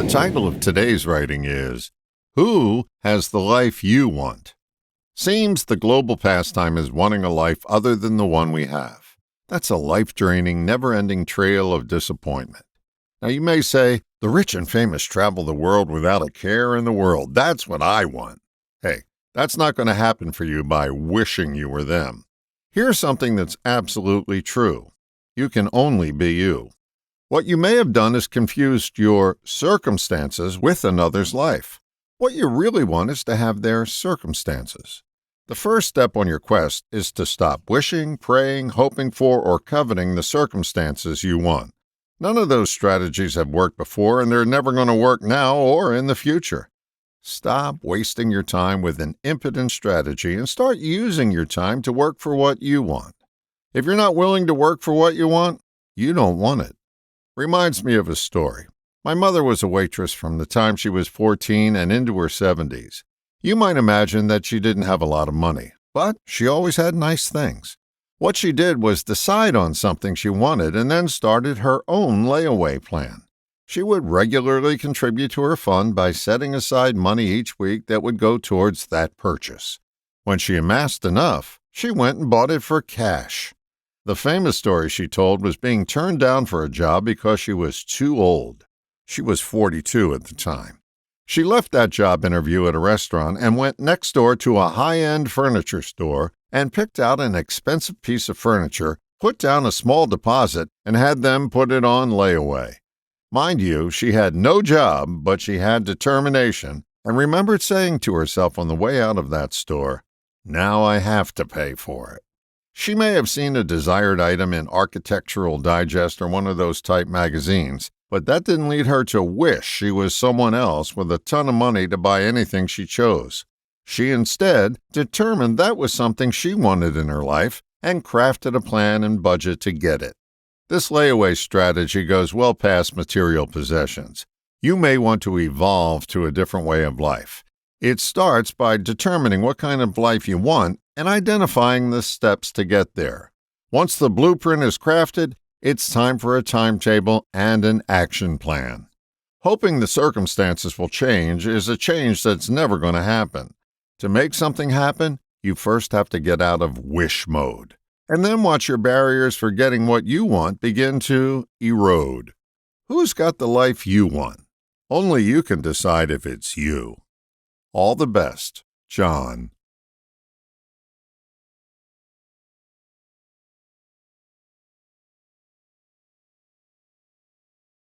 title of today's writing is, Who Has the Life You Want? Seems the global pastime is wanting a life other than the one we have. That's a life-draining, never-ending trail of disappointment. Now you may say, the rich and famous travel the world without a care in the world. That's what I want. Hey, that's not going to happen for you by wishing you were them. Here's something that's absolutely true. You can only be you. What you may have done is confused your circumstances with another's life. What you really want is to have their circumstances. The first step on your quest is to stop wishing, praying, hoping for, or coveting the circumstances you want. None of those strategies have worked before, and they're never going to work now or in the future. Stop wasting your time with an impotent strategy and start using your time to work for what you want. If you're not willing to work for what you want, you don't want it. Reminds me of a story. My mother was a waitress from the time she was 14 and into her 70s. You might imagine that she didn't have a lot of money, but she always had nice things. What she did was decide on something she wanted and then started her own layaway plan. She would regularly contribute to her fund by setting aside money each week that would go towards that purchase. When she amassed enough, she went and bought it for cash. The famous story she told was being turned down for a job because she was too old. She was 42 at the time. She left that job interview at a restaurant and went next door to a high-end furniture store and picked out an expensive piece of furniture, put down a small deposit, and had them put it on layaway. Mind you, she had no job, but she had determination and remembered saying to herself on the way out of that store, "Now I have to pay for it." She may have seen a desired item in Architectural Digest or one of those type magazines, but that didn't lead her to wish she was someone else with a ton of money to buy anything she chose. She instead determined that was something she wanted in her life and crafted a plan and budget to get it. This layaway strategy goes well past material possessions. You may want to evolve to a different way of life. It starts by determining what kind of life you want and identifying the steps to get there. Once the blueprint is crafted, it's time for a timetable and an action plan. Hoping the circumstances will change is a change that's never going to happen. To make something happen, you first have to get out of wish mode, and then watch your barriers for getting what you want begin to erode. Who's got the life you want? Only you can decide if it's you. All the best, John.